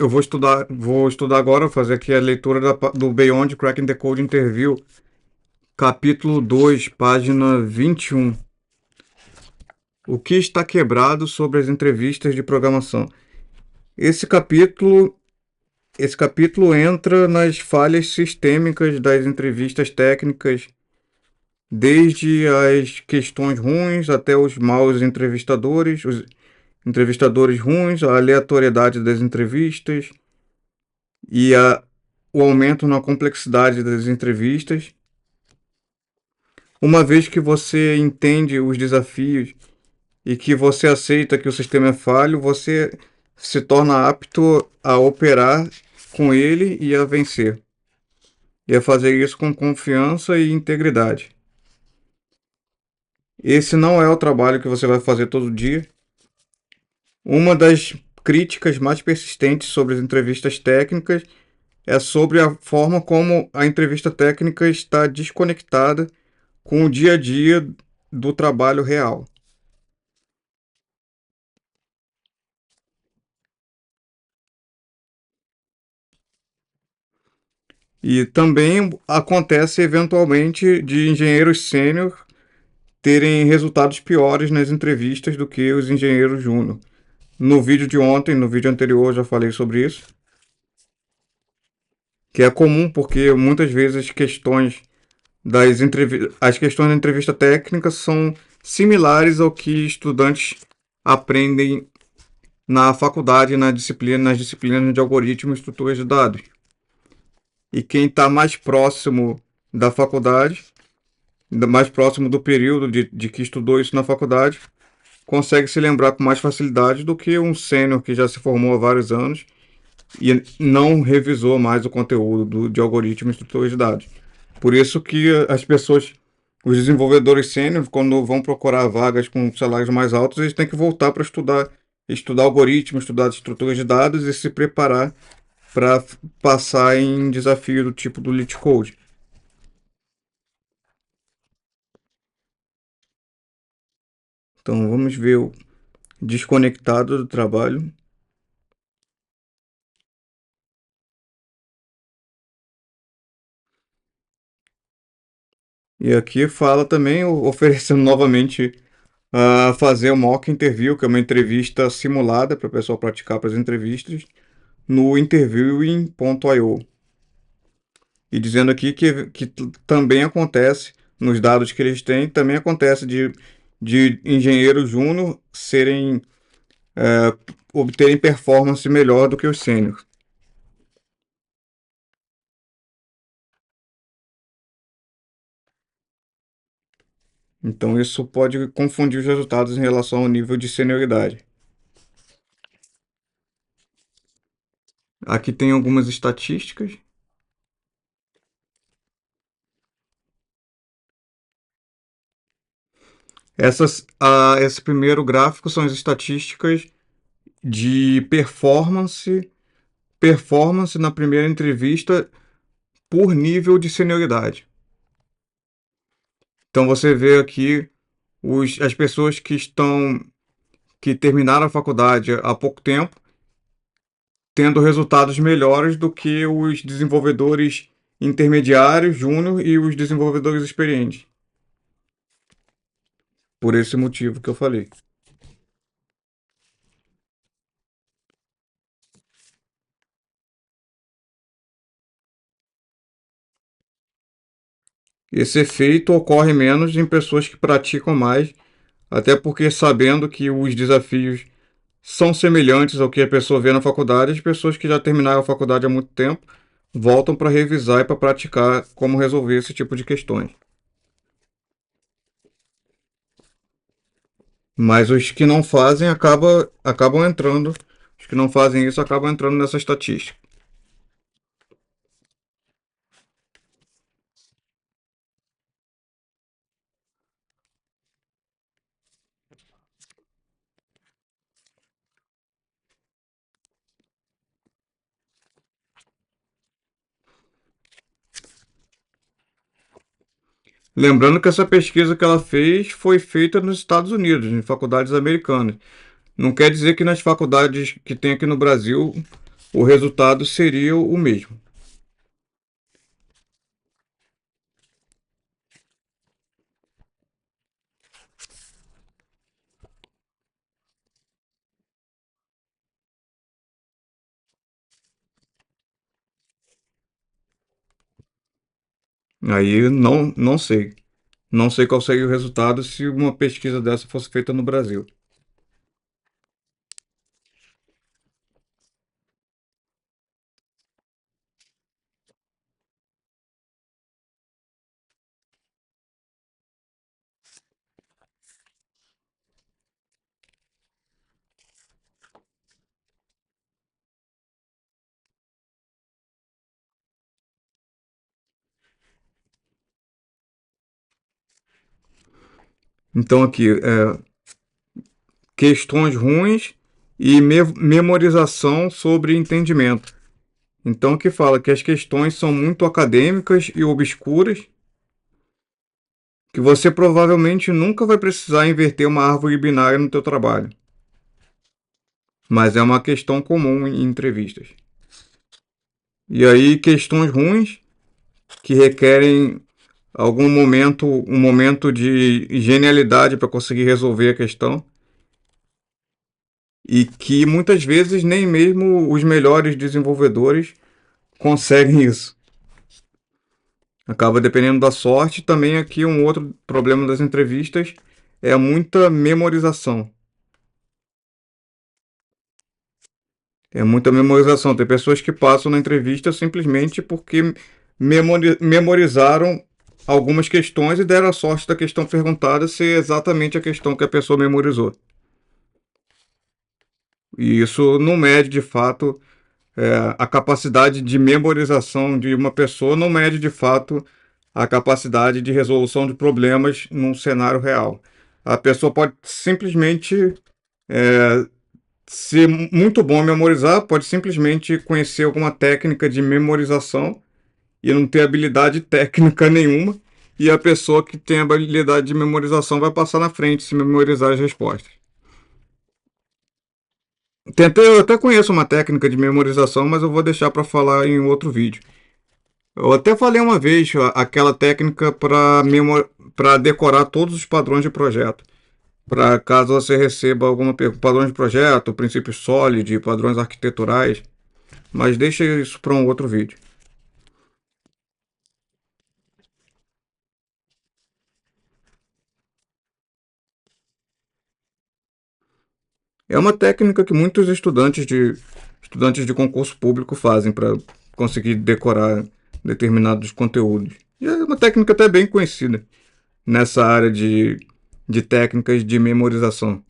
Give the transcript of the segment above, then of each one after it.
eu vou estudar agora, fazer aqui a leitura do Beyond Cracking the Code Interview, capítulo 2, página 21. O que está quebrado sobre as entrevistas de programação? Esse capítulo, esse capítulo entra nas falhas sistêmicas das entrevistas técnicas, desde as questões ruins até os maus entrevistadores, os entrevistadores ruins, a aleatoriedade das entrevistas e o aumento na complexidade das entrevistas. Uma vez que você entende os desafios e que você aceita que o sistema é falho, você se torna apto a operar com ele e a vencer. E a fazer isso com confiança e integridade. Esse não é o trabalho que você vai fazer todo dia. Uma das críticas mais persistentes sobre as entrevistas técnicas é sobre a forma como a entrevista técnica está desconectada com o dia a dia do trabalho real. E também acontece eventualmente de engenheiros sênior terem resultados piores nas entrevistas do que os engenheiros júnior. No vídeo de ontem, no vídeo anterior, eu já falei sobre isso, que é comum porque muitas vezes as questões da entrevista técnica são similares ao que estudantes aprendem na faculdade, nas disciplinas de algoritmo e estruturas de dados. E quem está mais próximo da faculdade, mais próximo do período de que estudou isso na faculdade, consegue se lembrar com mais facilidade do que um sênior que já se formou há vários anos e não revisou mais o conteúdo de algoritmo e estruturas de dados. Por isso que os desenvolvedores sênior, quando vão procurar vagas com salários mais altos, eles têm que voltar para estudar algoritmo, estudar estruturas de dados e se preparar para passar em desafio do tipo do LeetCode. Então vamos ver o desconectado do trabalho. E aqui fala também, oferecendo novamente a fazer o mock interview, que é uma entrevista simulada para o pessoal praticar para as entrevistas, no interviewing.io. E dizendo aqui que também acontece, nos dados que eles têm, também acontece de engenheiros júnior obterem performance melhor do que os sênior. Então isso pode confundir os resultados em relação ao nível de senioridade. Aqui tem algumas estatísticas. Esse primeiro gráfico são as estatísticas de performance na primeira entrevista por nível de senioridade. Então você vê aqui as pessoas que terminaram a faculdade há pouco tempo tendo resultados melhores do que os desenvolvedores intermediários, júnior e os desenvolvedores experientes. Por esse motivo que eu falei. Esse efeito ocorre menos em pessoas que praticam mais, até porque sabendo que os desafios são semelhantes ao que a pessoa vê na faculdade, as pessoas que já terminaram a faculdade há muito tempo voltam para revisar e para praticar como resolver esse tipo de questões. Mas os que não fazem acabam entrando, os que não fazem isso acabam entrando nessa estatística. Lembrando que essa pesquisa que ela fez foi feita nos Estados Unidos, em faculdades americanas. Não quer dizer que nas faculdades que tem aqui no Brasil o resultado seria o mesmo. Aí não sei. Não sei qual seria o resultado se uma pesquisa dessa fosse feita no Brasil. Então aqui, questões ruins e memorização sobre entendimento. Então que fala que as questões são muito acadêmicas e obscuras, que você provavelmente nunca vai precisar inverter uma árvore binária no teu trabalho, mas é uma questão comum em entrevistas. E aí questões ruins que requerem um momento de genialidade para conseguir resolver a questão e que muitas vezes nem mesmo os melhores desenvolvedores conseguem isso. Acaba dependendo da sorte. Também aqui um outro problema das entrevistas é muita memorização. É muita memorização. Tem pessoas que passam na entrevista simplesmente porque memorizaram algumas questões e deram a sorte da questão perguntada ser exatamente a questão que a pessoa memorizou. E isso não mede de fato a capacidade de memorização de uma pessoa, não mede de fato a capacidade de resolução de problemas num cenário real. A pessoa pode simplesmente ser muito bom em memorizar, pode simplesmente conhecer alguma técnica de memorização e não ter habilidade técnica nenhuma, e a pessoa que tem habilidade de memorização vai passar na frente se memorizar as respostas. Eu até conheço uma técnica de memorização, mas eu vou deixar para falar em outro vídeo. Eu até falei uma vez aquela técnica para decorar todos os padrões de projeto. Para caso você receba alguma pergunta, padrões de projeto, princípios SOLID, padrões arquiteturais. Mas deixa isso para um outro vídeo. É uma técnica que muitos estudantes de concurso público fazem para conseguir decorar determinados conteúdos. E é uma técnica até bem conhecida nessa área de técnicas de memorização.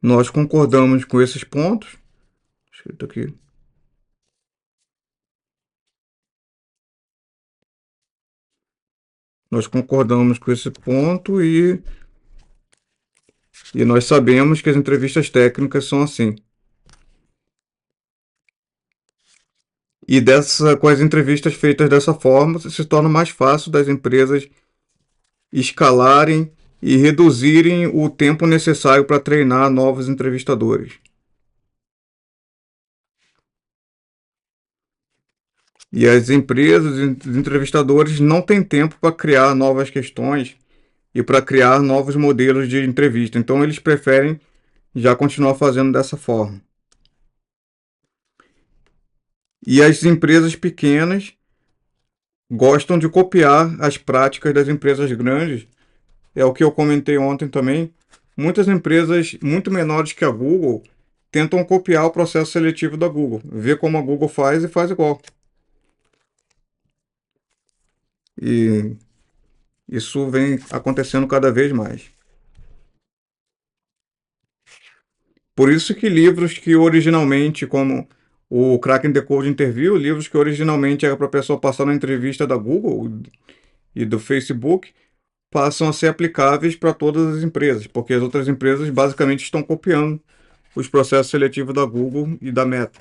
Nós concordamos com esses pontos. Escrito aqui. Nós concordamos com esse ponto e nós sabemos que as entrevistas técnicas são assim. E com as entrevistas feitas dessa forma, se torna mais fácil das empresas escalarem e reduzirem o tempo necessário para treinar novos entrevistadores. E as empresas e os entrevistadores não têm tempo para criar novas questões e para criar novos modelos de entrevista. Então eles preferem já continuar fazendo dessa forma. E as empresas pequenas gostam de copiar as práticas das empresas grandes. É o que eu comentei ontem também. Muitas empresas muito menores que a Google tentam copiar o processo seletivo da Google, ver como a Google faz e faz igual. E isso vem acontecendo cada vez mais. Por isso que livros que originalmente, como o Crack the Code Interview, livros que originalmente era para a pessoa passar na entrevista da Google e do Facebook, passam a ser aplicáveis para todas as empresas, porque as outras empresas basicamente estão copiando os processos seletivos da Google e da Meta.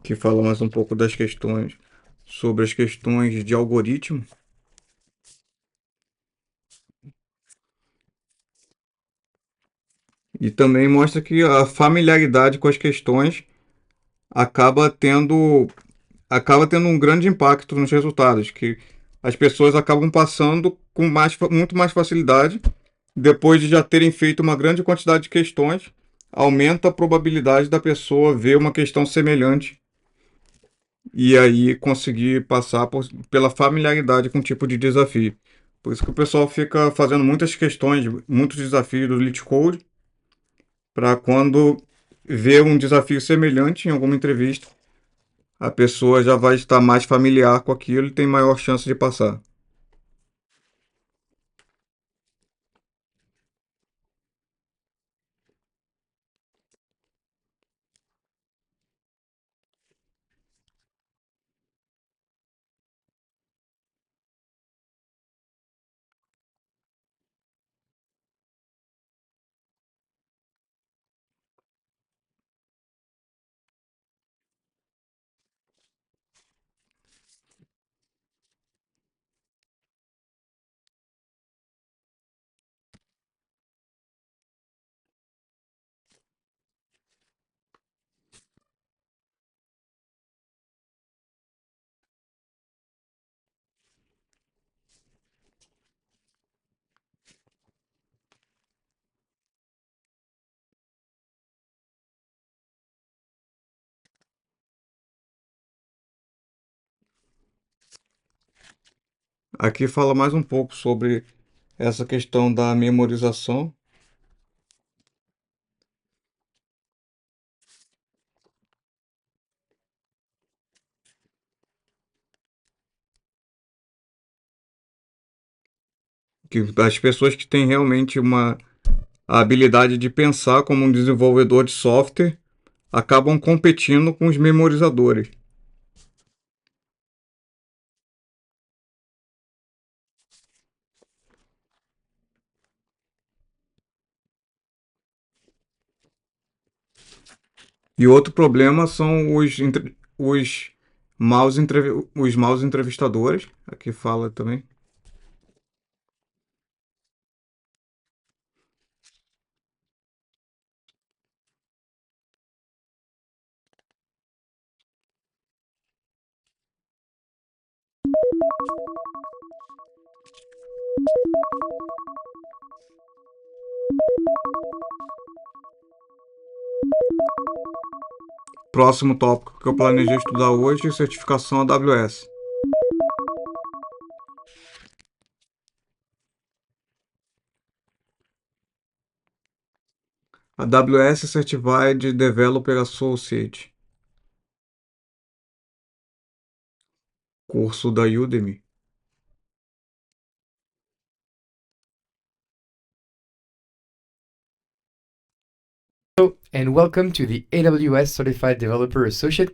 Que fala mais um pouco das questões sobre as questões de algoritmo e também mostra que a familiaridade com as questões acaba tendo acaba tendo um grande impacto nos resultados, que as pessoas acabam passando com muito mais facilidade depois de já terem feito uma grande quantidade de questões, aumenta a probabilidade da pessoa ver uma questão semelhante e aí conseguir passar pela familiaridade com o tipo de desafio. Por isso que o pessoal fica fazendo muitas questões, muitos desafios do Elite Code, para quando vê um desafio semelhante em alguma entrevista, a pessoa já vai estar mais familiar com aquilo e tem maior chance de passar. Aqui fala mais um pouco sobre essa questão da memorização, que as pessoas que têm realmente a habilidade de pensar como um desenvolvedor de software acabam competindo com os memorizadores. E outro problema são os maus entrevistadores. Aqui fala também. Próximo tópico que eu planejei estudar hoje é certificação AWS. AWS Certified Developer Associate. Curso da Udemy. And welcome to the AWS Certified Developer Associate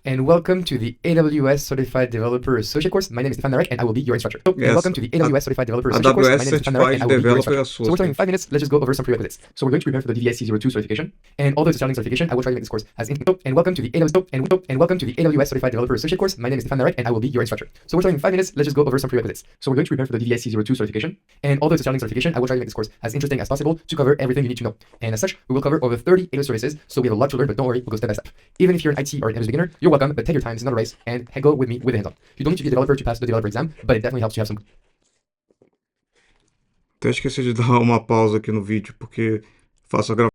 and welcome to the AWS Certified Developer Associate course. My name is Stefan Narek and I will be your instructor. And welcome to the AWS Certified Developer Associate course. My name is Stefan Narek and I will be your instructor. So we're starting in 5 minutes. Let's just go over some prerequisites. So we're going to prepare for the DVIC02 certification, and although it's a challenging certification, I will try to make this course as and welcome to the AWS Certified Developer Associate course. My name is Stefan Narek and I will be your instructor. So we're starting in 5 minutes. Let's just go over some prerequisites. So we're going to prepare for the DVIC02 certification, and although it's a challenging certification, I will try to make this course as interesting as possible to cover everything you need to know. And as such, we will cover over 30 AWS services. So we have a lot to learn, but don't worry, we'll go step by step. Even if you're an IT or an MS beginner, you're welcome, but take your time, it's not a race, and go with me with the hands on. You don't need to be a developer to pass the developer exam, but it definitely helps you have some. Até esqueci de dar uma pausa aqui no vídeo, porque faço a gravação.